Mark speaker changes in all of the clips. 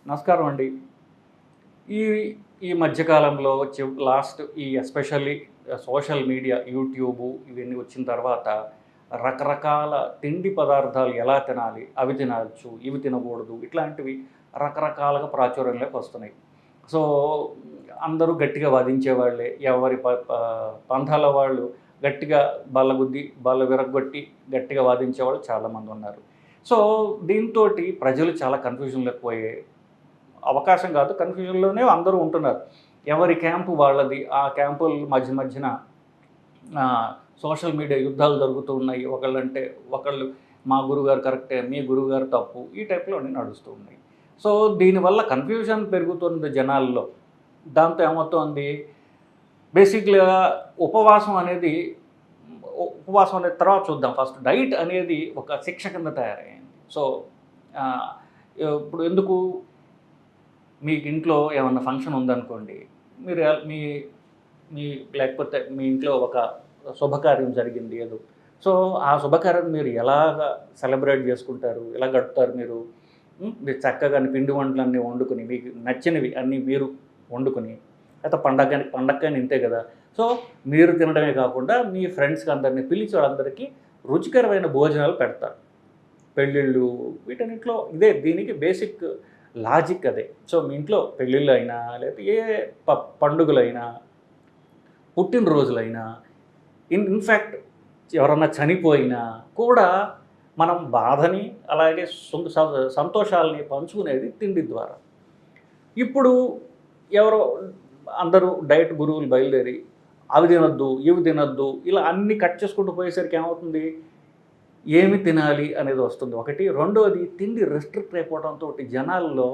Speaker 1: నమస్కారం అండి. ఈ ఈ మధ్యకాలంలో లాస్ట్ ఈ ఎస్పెషల్లీ సోషల్ మీడియా, యూట్యూబు ఇవన్నీ వచ్చిన తర్వాత రకరకాల తిండి పదార్థాలు ఎలా తినాలి, అవి తినచ్చు, ఇవి తినకూడదు, ఇట్లాంటివి రకరకాలుగా ప్రాచుర్యంలోకి వస్తున్నాయి. సో, అందరూ గట్టిగా వాదించేవాళ్ళే. ఎవరి పంథాల వాళ్ళు గట్టిగా బల్లగుద్ది, బల్ల విరగ్గొట్టి గట్టిగా వాదించేవాళ్ళు చాలామందున్నారు. సో, దీంతోటి ప్రజలు చాలా కన్‌ఫ్యూజన్‌లోకి పోయే అవకాశం కాదు, కన్‌ఫ్యూజన్‌లోనే అందరూ ఉంటున్నారు. ఎవరి క్యాంపు వాళ్ళది. ఆ క్యాంపుల మధ్యన సోషల్ మీడియా యుద్ధాలు జరుగుతూ ఉన్నాయి. ఒకళ్ళంటే ఒకళ్ళు మా గురువుగారు కరెక్టే, మీ గురువుగారు తప్పు, ఈ టైప్‌లో అన్నీ నడుస్తూ ఉన్నాయి. సో, దీనివల్ల కన్‌ఫ్యూజన్ పెరుగుతుంది జనాల్లో. దాంతో ఏమవుతోంది, బేసిక్‌గా ఉపవాసం అనేది ఉపవాసం అనేది తర్వాత చూద్దాం. ఫస్ట్ డైట్ అనేది ఒక శిక్ష కింద తయారైంది. సో, ఆహ్, ఇప్పుడు ఎందుకు మీకు ఇంట్లో ఏమన్నా ఫంక్షన్ ఉందనుకోండి, మీరు మీ మీ లేకపోతే మీ ఇంట్లో ఒక శుభకార్యం జరిగింది ఏదో. సో, ఆ శుభకార్యం మీరు ఎలాగా సెలబ్రేట్ చేసుకుంటారు? ఎలా గడుపుతారు మీరు? మీరు చక్కగా పిండి వంటలన్నీ వండుకొని, మీకు నచ్చినవి అన్నీ మీరు వండుకొని, లేకపోతే పండగకైనా ఇంతే కదా! సో, మీరు తినడమే కాకుండా మీ ఫ్రెండ్స్‌కి అందరిని పిలిచి వాళ్ళందరికీ రుచికరమైన భోజనాలు పెడతారు. పెళ్ళిళ్ళు వీటన్నిటిలో ఇదే దీనికి బేసిక్ లాజిక్ అదే. సో, మీ ఇంట్లో పెళ్ళిళ్ళైనా లేకపోతే ఏ పండుగలైనా, పుట్టినరోజులైనా, ఇన్‌ఫ్యాక్ట్ ఎవరన్నా చనిపోయినా కూడా మనం బాధని అలాగే సంతోషాలని పంచుకునేది తిండి ద్వారా. ఇప్పుడు ఎవరో అందరూ డైట్ గురువులు బయలుదేరి అవి తినొద్దు, ఇవి తినొద్దు, ఇలా అన్నీ కట్ చేసుకుంటూ పోయేసరికి ఏమవుతుంది, ఏమి తినాలి అనేది వస్తుంది ఒకటి. రెండోది తిండి రెస్ట్రిక్ట్ అయిపోవడంతో జనాల్లో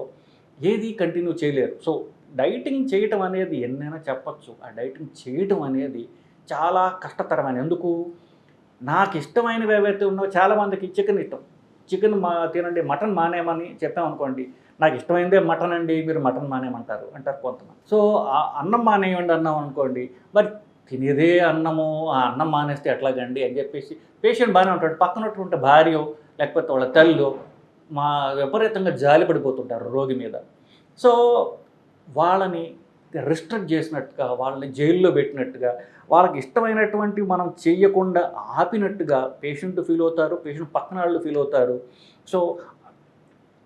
Speaker 1: ఏది కంటిన్యూ చేయలేరు. సో, డైటింగ్ చేయటం అనేది ఎన్నైనా చెప్పచ్చు. ఆ డైటింగ్ చేయటం అనేది చాలా కష్టతరమైన. ఎందుకు, నాకు ఇష్టమైనవి ఏవైతే ఉన్నాయో చాలామందికి చికెన్ ఇష్టం. చికెన్ తినండి, మటన్ మానేయమని చెప్పామనుకోండి, నాకు ఇష్టమైనదే మటన్ అండి, మీరు మటన్ మానేయమంటారు అంటారు కొంతమంది. సో, అన్నం మానేయండి అన్నాం అనుకోండి, మరి తినేదే అన్నము, ఆ అన్నం మానేస్తే ఎట్లాగండి అని చెప్పేసి పేషెంట్ బాగానే ఉంటాడు. పక్కనటువంటి భార్యో లేకపోతే వాళ్ళ తల్లో విపరీతంగా జాలి పడిపోతుంటారు రోగి మీద. సో, వాళ్ళని రిస్ట్రిక్ట్ చేసినట్టుగా, వాళ్ళని జైల్లో పెట్టినట్టుగా, వాళ్ళకి ఇష్టమైనటువంటి మనం చెయ్యకుండా ఆపినట్టుగా పేషెంట్ ఫీల్ అవుతారు, పేషెంట్ పక్కన వాళ్ళు ఫీల్ అవుతారు. సో,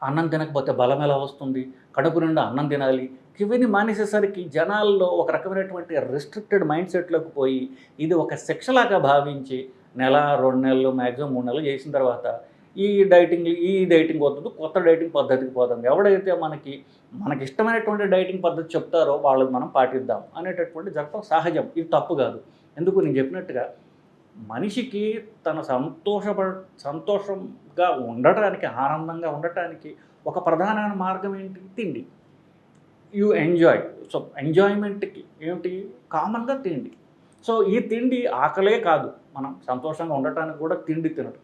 Speaker 1: అన్నం తినకపోతే బలం ఎలా వస్తుంది, కడుపు నిండా అన్నం తినాలి, ఇవన్నీ మానేసేసరికి జనాల్లో ఒక రకమైనటువంటి రెస్ట్రిక్టెడ్ మైండ్ సెట్లోకి పోయి ఇది ఒక శిక్షలాగా భావించి నెల, 2 నెలలు, మ్యాక్సిమం 3 నెలలు చేసిన తర్వాత ఈ డైటింగ్ వద్దు, కొత్త డైటింగ్ పద్ధతికి పోదాం. ఎవడైతే మనకి ఇష్టమైనటువంటి డైటింగ్ పద్ధతి చెప్తారో వాళ్ళకి మనం పాటిద్దాం అనేటటువంటి జరగడం సహజం. ఇది తప్పు కాదు. ఎందుకు, నేను చెప్పినట్టుగా మనిషికి తన సంతోషంగా ఉండటానికి, ఆనందంగా ఉండటానికి ఒక ప్రధానమైన మార్గం ఏంటి, తిండి. You enjoy. సో, ఎంజాయ్మెంట్కి ఏమిటి, కామన్గా తిండి. సో, ఈ తిండి ఆకలే కాదు, మనం సంతోషంగా ఉండటానికి కూడా తిండి తినరు.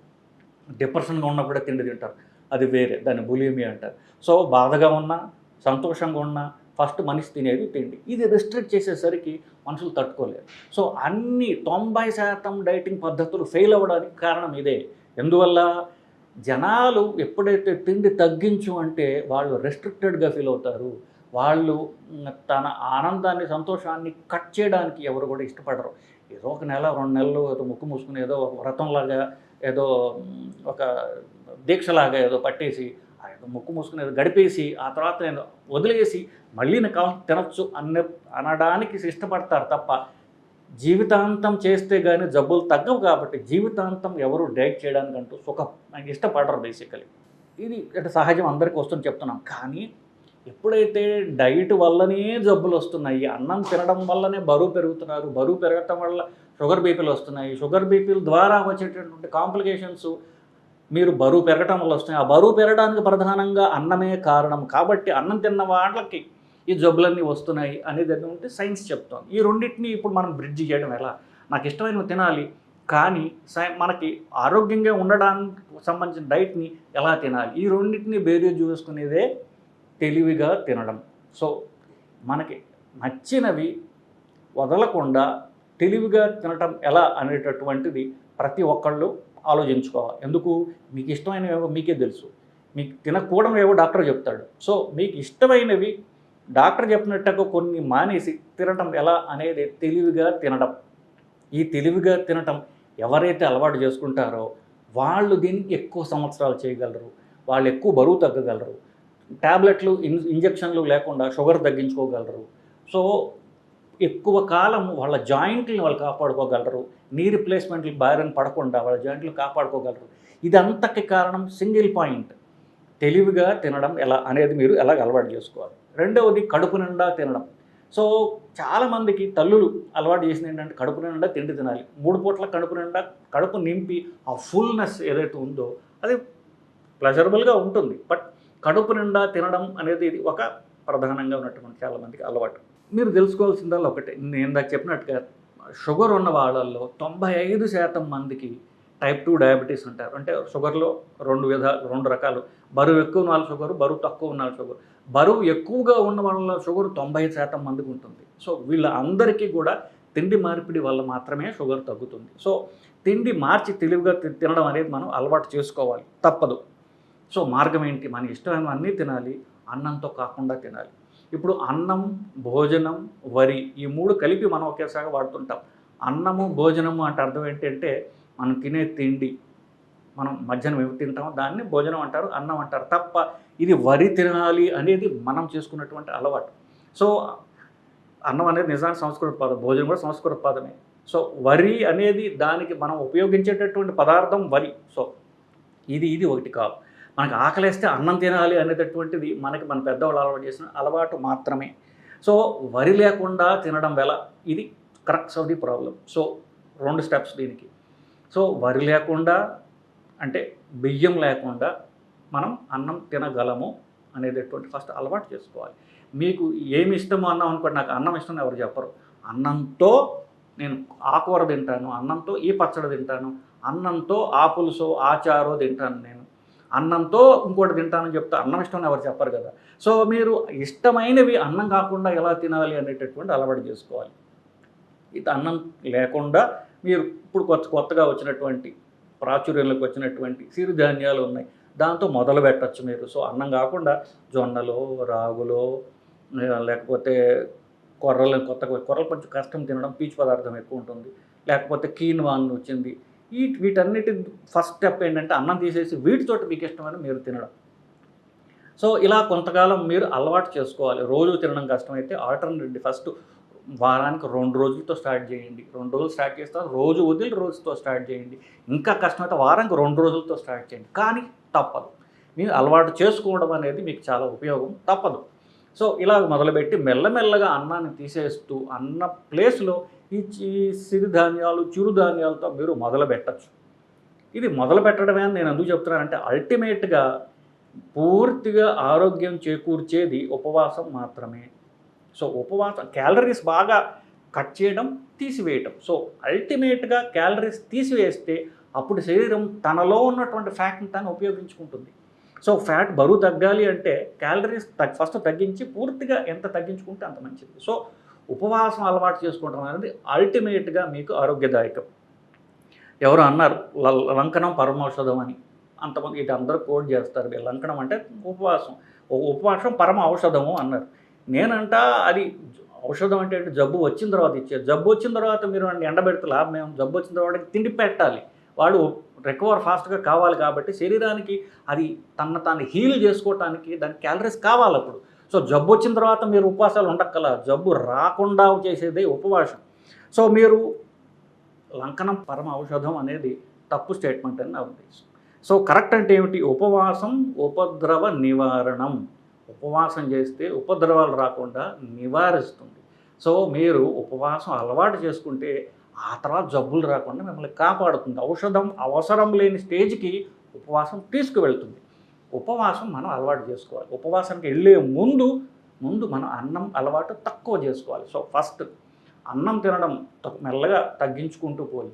Speaker 1: డిప్రెషన్గా ఉన్నప్పుడే తిండి తింటారు, అది వేరే, దాన్ని బులిమియా అంటారు. సో, బాధగా ఉన్నా సంతోషంగా ఉన్నా ఫస్ట్ మనిషి తినేది తిండి. ఇది రిస్ట్రిక్ట్ చేసేసరికి మనుషులు తట్టుకోలేరు. సో, 90% డైటింగ్ పద్ధతులు ఫెయిల్ అవ్వడానికి కారణం ఇదే. ఎందువల్ల, జనాలు ఎప్పుడైతే తిండి తగ్గించు అంటే వాళ్ళు రెస్ట్రిక్టెడ్గా ఫీల్ అవుతారు. వాళ్ళు తన ఆనందాన్ని, సంతోషాన్ని కట్ చేయడానికి ఎవరు కూడా ఇష్టపడరు. ఏదో ఒక నెల, 2 నెలలు ఏదో ముక్కు మూసుకుని ఏదో ఒక వ్రతంలాగా, ఏదో ఒక దీక్షలాగా ఏదో పట్టేసి ఏదో ముక్కు మూసుకుని ఏదో గడిపేసి ఆ తర్వాత నేను వదిలేసి మళ్ళీ నాకు కావాలి తినొచ్చు అనడానికి ఇష్టపడతారు తప్ప, జీవితాంతం చేస్తే కానీ జబ్బులు తగ్గవు. కాబట్టి జీవితాంతం ఎవరు డైట్ చేయడానికంటూ ఇష్టపడరు బేసికలీ. ఇది అంటే సహజం, అందరికీ వస్తుంది చెప్తున్నాం. కానీ ఎప్పుడైతే డైట్ వల్లనే జబ్బులు వస్తున్నాయి, అన్నం తినడం వల్లనే బరువు పెరుగుతున్నారు, బరువు పెరగటం వల్ల షుగర్ బీపీలు వస్తున్నాయి, షుగర్ బీపీల ద్వారా వచ్చేటటువంటి కాంప్లికేషన్స్ మీరు బరువు పెరగటం వల్ల వస్తున్నాయి. ఆ బరువు పెరగడానికి ప్రధానంగా అన్నమే కారణం. కాబట్టి అన్నం తిన్న వాళ్ళకి ఈ జబ్బులన్నీ వస్తున్నాయి అనేది ఉంటే సైన్స్ చెప్తాం. ఈ రెండింటిని ఇప్పుడు మనం బ్రిడ్జ్ చేయడం ఎలా, నాకు ఇష్టమైనవి తినాలి కానీ మనకి ఆరోగ్యంగా ఉండడానికి సంబంధించిన డైట్ని ఎలా తినాలి, ఈ రెండింటిని బేరీజు చూసుకునేదే తెలివిగా తినడం. సో, మనకి నచ్చినవి వదలకుండా తెలివిగా తినటం ఎలా అనేటటువంటిది ప్రతి ఒక్కళ్ళు ఆలోచించుకోవాలి. ఎందుకు, మీకు ఇష్టమైనవి మీకే తెలుసు. మీకు తినకూడనివేవో డాక్టర్ చెప్తాడు. సో మీకు ఇష్టమైనవి డాక్టర్ చెప్పినట్టుగా కొన్ని మానేసి తినటం ఎలా అనేది తెలివిగా తినడం. ఈ తెలివిగా తినటం ఎవరైతే అలవాటు చేసుకుంటారో వాళ్ళు దీనికి ఎక్కువ సంవత్సరాలు చేయగలరు, వాళ్ళు ఎక్కువ బరువు తగ్గగలరు, ట్యాబ్లెట్లు ఇంజెక్షన్లు లేకుండా షుగర్ తగ్గించుకోగలరు. సో ఎక్కువ కాలం వాళ్ళ జాయింట్లను వాళ్ళు కాపాడుకోగలరు, నీ రిప్లేస్మెంట్లు బారిన పడకుండా వాళ్ళ జాయింట్లు కాపాడుకోగలరు. ఇదంతకి కారణం సింగిల్ పాయింట్, తెలివిగా తినడం ఎలా అనేది మీరు ఎలాగ అలవాటు చేసుకోవాలి. రెండవది కడుపు నిండా తినడం. సో చాలామందికి తల్లులు అలవాటు చేసింది ఏంటంటే కడుపు నిండా తిండి తినాలి, 3 పూట్ల కడుపు నిండా కడుపు నింపి ఆ ఫుల్నెస్ ఏదైతే ఉందో అది ప్లెజరబుల్గా ఉంటుంది. బట్ కడుపు నిండా తినడం అనేది ఇది ఒక ప్రధానంగా ఉన్నటువంటి చాలామందికి అలవాటు. మీరు తెలుసుకోవాల్సిందల్లా ఒకటే, నేను ఇందాక చెప్పినట్టుగా షుగర్ ఉన్న వాళ్ళల్లో 95% మందికి టైప్ 2 డయాబెటీస్ ఉంటారు. అంటే షుగర్లో 2 రకాలు, బరువు ఎక్కువ ఉన్న వాళ్ళ షుగరు, బరువు తక్కువ ఉన్న వాళ్ళ షుగర్. బరువు ఎక్కువగా ఉన్న వాళ్ళ షుగర్ 90% మందికి ఉంటుంది. సో వీళ్ళందరికీ కూడా తిండి మార్పిడి వల్ల మాత్రమే షుగర్ తగ్గుతుంది. సో తిండి మార్చి తెలివిగా తినడం అనేది మనం అలవాటు చేసుకోవాలి, తప్పదు. సో మార్గం ఏంటి? మన ఇష్టమైనవన్నీ తినాలి, అన్నంతో కాకుండా తినాలి. ఇప్పుడు అన్నం, భోజనం, వరి ఈ 3 కలిపి మనం ఒకేసారి వాడుతుంటాం. అన్నము, భోజనము అంటే అర్థం ఏంటంటే మనం తినే తిండి, మనం మధ్యాహ్నం ఏమి తింటామో దాన్ని భోజనం అంటారు, అన్నం అంటారు తప్ప ఇది వరి తినాలి అనేది మనం చేసుకున్నటువంటి అలవాటు. సో అన్నం అనేది నిజానికి సంస్కృత పదం, భోజనం కూడా సంస్కృత పదమే. సో వరి అనేది దానికి మనం ఉపయోగించేటటువంటి పదార్థం వరి. సో ఇది ఒకటి కాదు. మనకు ఆకలేస్తే అన్నం తినాలి అనేటటువంటిది మన పెద్దవాళ్ళు అలవాటు చేసిన అలవాటు మాత్రమే. సో వరి లేకుండా తినడం ఎలా, ఇది crux of the problem. So 2 steps దీనికి. సో వరి లేకుండా అంటే బియ్యం లేకుండా మనం అన్నం తినగలము అనేటటువంటి ఫస్ట్ అలవాటు చేసుకోవాలి. మీకు ఏమి ఇష్టమో అన్నం అనుకోండి, నాకు అన్నం ఇష్టం ఎవరు చెప్పరు. అన్నంతో నేను ఆకుకూర తింటాను, అన్నంతో ఈ పచ్చడి తింటాను, అన్నంతో ఆ పులుసో ఆచారో తింటాను, నేను అన్నంతో ఇంకోటి తింటానని చెప్తే అన్నం ఇష్టం ఎవరు చెప్పరు కదా. సో మీరు ఇష్టమైనవి అన్నం కాకుండా ఎలా తినాలి అనేటటువంటి అలవాటు చేసుకోవాలి. ఇది అన్నం లేకుండా మీరు ఇప్పుడు కొత్తగా వచ్చినటువంటి ప్రాచుర్యంలోకి వచ్చినటువంటి సిరిధాన్యాలు ఉన్నాయి, దాంతో మొదలు పెట్టచ్చు మీరు. సో అన్నం కాకుండా జొన్నలో, రాగులో, లేకపోతే కొర్రలు కొంచెం కష్టం తినడం, పీచు పదార్థం ఎక్కువ ఉంటుంది, లేకపోతే కీన్వా అని వచ్చింది. వీటన్నిటి ఫస్ట్ స్టెప్ ఏంటంటే అన్నం తీసేసి వీటితోటి మీకు ఇష్టమైన మీరు తినడం. సో ఇలా కొంతకాలం మీరు అలవాటు చేసుకోవాలి. రోజు తినడం కష్టమైతే ఆల్టర్నేటివ్ ఫస్ట్ వారానికి 2 రోజులతో స్టార్ట్ చేయండి. 2 రోజులు స్టార్ట్ చేస్తారు, రోజు వదిలి రోజుతో స్టార్ట్ చేయండి. ఇంకా కష్టమైతే వారానికి 2 రోజులతో స్టార్ట్ చేయండి. కానీ తప్పదు, మీరు అలవాటు చేసుకోవడం అనేది మీకు చాలా ఉపయోగం, తప్పదు. సో ఇలా మొదలుపెట్టి మెల్లమెల్లగా అన్నాన్ని తీసేస్తూ అన్న ప్లేస్లో ఈ సిరిధాన్యాలు, చిరుధాన్యాలతో మీరు మొదలు పెట్టచ్చు. ఇది మొదలు పెట్టడమే అని నేను ఎందుకు చెప్తున్నానంటే అల్టిమేట్గా పూర్తిగా ఆరోగ్యం చేకూర్చేది ఉపవాసం మాత్రమే. సో ఉపవాసం క్యాలరీస్ బాగా కట్ చేయడం, తీసివేయటం. సో అల్టిమేట్గా క్యాలరీస్ తీసివేస్తే అప్పుడు శరీరం తనలో ఉన్నటువంటి ఫ్యాట్ని తను ఉపయోగించుకుంటుంది. సో ఫ్యాట్ బరువు తగ్గాలి అంటే క్యాలరీస్ ఫస్ట్ తగ్గించి పూర్తిగా ఎంత తగ్గించుకుంటే అంత మంచిది. సో ఉపవాసం అలవాటు చేసుకోవడం అనేది అల్టిమేట్గా మీకు ఆరోగ్యదాయకం. ఎవరు అన్నారు లంకనం పరమౌషధం అని, అంతమంది ఇది అందరూ కోడ్ చేస్తారు. లంకనం అంటే ఉపవాసం పరమ ఔషధము అన్నారు. నేనంట అది ఔషధం అంటే జబ్బు వచ్చిన తర్వాత ఇచ్చేది. జబ్బు వచ్చిన తర్వాత మీరు ఎండబెడితే లాభం ఏమో, జబ్బు వచ్చిన తర్వాత తిండి పెట్టాలి, వాడు రికవర్ ఫాస్ట్గా కావాలి. కాబట్టి శరీరానికి అది తాను హీల్ చేసుకోవటానికి దానికి క్యాలరీస్ కావాలి అప్పుడు. సో జబ్బు వచ్చిన తర్వాత మీరు ఉపవాసాలు ఉండక్కల, జబ్బు రాకుండా చేసేదే ఉపవాసం. సో మీరు లంకనం పరమ ఔషధం అనేది తప్పు స్టేట్మెంట్ అని నా ఉద్దేశం. సో కరెక్ట్ అంటే ఏమిటి? ఉపవాసం ఉపద్రవ నివారణం. ఉపవాసం చేస్తే ఉపద్రవాలు రాకుండా నివారిస్తుంది. సో మీరు ఉపవాసం అలవాటు చేసుకుంటే ఆ తర్వాత జబ్బులు రాకుండా మిమ్మల్ని కాపాడుతుంది. ఔషధం అవసరం లేని స్టేజ్కి ఉపవాసం తీసుకువెళ్తుంది. ఉపవాసం మనం అలవాటు చేసుకోవాలి. ఉపవాసానికి వెళ్ళే ముందు మనం అన్నం అలవాటు తక్కువ చేసుకోవాలి. సో ఫస్ట్ అన్నం తినడం మెల్లగా తగ్గించుకుంటూ పోయి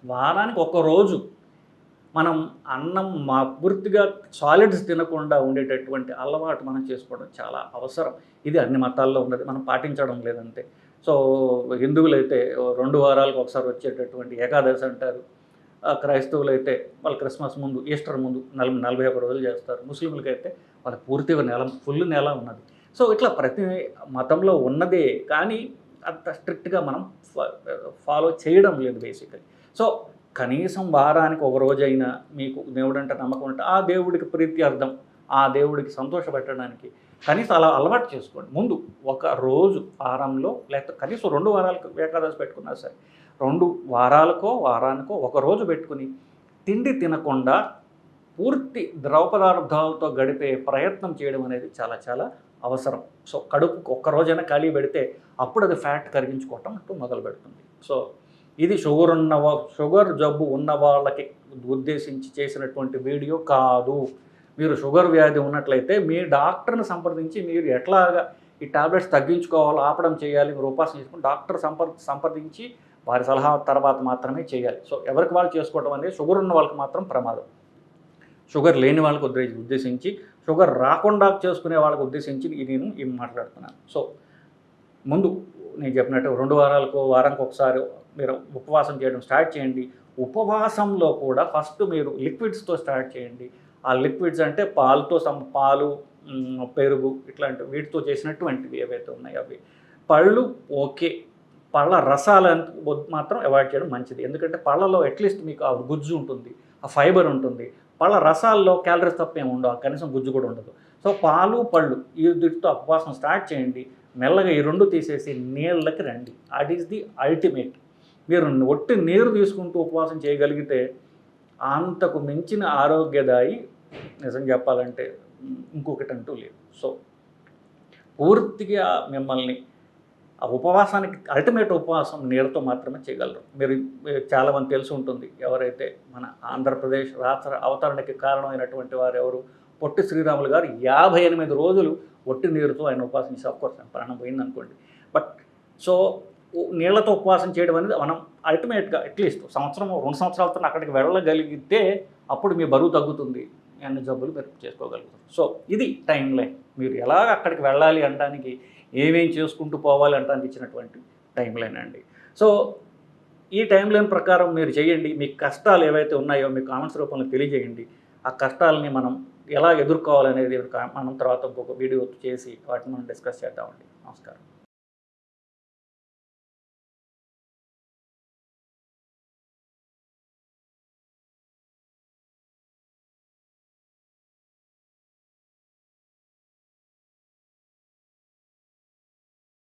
Speaker 1: వారానికి 1 రోజు మనం అన్నం పూర్తిగా సాలిడ్స్ తినకుండా ఉండేటటువంటి అలవాటు మనం చేసుకోవడం చాలా అవసరం. ఇది అన్ని మతాల్లో ఉన్నది, మనం పాటించడం లేదంతే. సో హిందువులైతే 2 వారాలకు ఒకసారి వచ్చేటటువంటి ఏకాదశి అంటారు, క్రైస్తవులు అయితే వాళ్ళు క్రిస్మస్ ముందు, ఈస్టర్ ముందు 41 రోజులు చేస్తారు. ముస్లింలకైతే వాళ్ళకి పూర్తిగా ఫుల్ నెల ఉన్నది. సో ఇట్లా ప్రతి మతంలో ఉన్నదే, కానీ అంత స్ట్రిక్ట్గా మనం ఫాలో చేయడం లేదు బేసికలీ. సో కనీసం వారానికి ఒక రోజైనా మీకు దేవుడంటే నమ్మకం ఉంటే ఆ దేవుడికి ప్రీత్యర్థం, ఆ దేవుడికి సంతోషపెట్టడానికి కనీసం అలా అలవాటు చేసుకోండి. ముందు ఒక రోజు వారంలో, లేకపోతే కనీసం 2 వారాలకు ఏకాదశి పెట్టుకున్నా సరే 2 వారాలకో వారానికో ఒక రోజు పెట్టుకుని తిండి తినకుండా పూర్తి ద్రవ పదార్థాలతో గడిపే ప్రయత్నం చేయడం అనేది చాలా చాలా అవసరం. సో కడుపుకు ఒక్క రోజైనా ఖాళీ పెడితే అప్పుడు అది ఫ్యాట్ కరిగించుకోవటం అంటూ మొదలు పెడుతుంది. సో ఇది షుగర్ జబ్బు ఉన్న వాళ్ళకి ఉద్దేశించి చేసినటువంటి వీడియో కాదు. మీరు షుగర్ వ్యాధి ఉన్నట్లయితే మీ డాక్టర్ని సంప్రదించి మీరు ఎట్లాగా ఈ టాబ్లెట్స్ తగ్గించుకోవాలో ఆపడం చేయాలి, మీరు ఉపాసన చేసుకుని డాక్టర్ సంప్రదించి వారి సలహా తర్వాత మాత్రమే చేయాలి. సో ఎవరికి వాళ్ళు చేసుకోవడం అనేది షుగర్ ఉన్న వాళ్ళకి మాత్రం ప్రమాదం. షుగర్ లేని వాళ్ళకి ఉద్దేశించి, షుగర్ రాకుండా చేసుకునే వాళ్ళకి ఉద్దేశించి నేను ఏం మాట్లాడుతున్నాను. సో ముందు నేను చెప్పినట్టు 2 వారాలకు వారానికి ఒకసారి మీరు ఉపవాసం చేయడం స్టార్ట్ చేయండి. ఉపవాసంలో కూడా ఫస్ట్ మీరు లిక్విడ్స్తో స్టార్ట్ చేయండి. ఆ లిక్విడ్స్ అంటే పాలు, పెరుగు ఇట్లాంటి వీటితో చేసినటువంటివి ఏవైతే ఉన్నాయో అవి. పళ్ళు ఓకే, పళ్ళ రసాలు మాత్రం అవాయిడ్ చేయడం మంచిది. ఎందుకంటే పళ్ళలో అట్లీస్ట్ మీకు ఆ గుజ్జు ఉంటుంది, ఆ ఫైబర్ ఉంటుంది. పళ్ళ రసాల్లో క్యాలరీస్ తప్ప ఏమి ఉండవు, కనీసం గుజ్జు కూడా ఉండదు. సో పాలు, పళ్ళు ఈ వీటితో ఉపవాసం స్టార్ట్ చేయండి. మెల్లగా ఈ 2 తీసేసి నీళ్ళకి రండి. That is the ultimate. మీరు ఒట్టి నీరు తీసుకుంటూ ఉపవాసం చేయగలిగితే అంతకు మించిన ఆరోగ్యదాయి నిజం చెప్పాలంటే ఇంకొకటి అంటూ లేదు. సో పూర్తిగా మిమ్మల్ని ఆ ఉపవాసానికి అల్టిమేట్ ఉపవాసం నీరుతో మాత్రమే చేయగలరు. మీరు చాలామంది తెలిసి ఉంటుంది, ఎవరైతే మన ఆంధ్రప్రదేశ్ రాష్ట్ర అవతరణకి కారణమైనటువంటి వారు ఎవరు, పొట్టి శ్రీరాములు గారు 58 రోజులు ఒట్టి నీరుతో ఆయన ఉపవాసం చేసి, ఆఫ్కోర్స్ ప్రాణం పోయింది అనుకోండి. బట్ సో నీళ్లతో ఉపవాసం చేయడం అనేది మనం అల్టిమేట్గా అట్లీస్ట్ 2 సంవత్సరాలతో అక్కడికి వెళ్ళగలిగితే అప్పుడు మీ బరువు తగ్గుతుంది, అన్ని జబ్బులు మీరు చేసుకోగలుగుతారు. సో ఇది టైం లైన్. మీరు ఎలాగ అక్కడికి వెళ్ళాలి అనడానికి, ఏమేం చేసుకుంటూ పోవాలి అనడానికి ఇచ్చినటువంటి టైం లైన్ అండి. సో ఈ టైం లైన్ ప్రకారం మీరు చేయండి. మీ కష్టాలు ఏవైతే ఉన్నాయో మీ కామెంట్స్ రూపంలో తెలియజేయండి. ఆ కష్టాలని మనం ఎలా ఎదుర్కోవాలనేది మనం తర్వాత ఇంకొక వీడియో చేసి వాటిని మనం డిస్కస్ చేద్దామండి. నమస్కారం.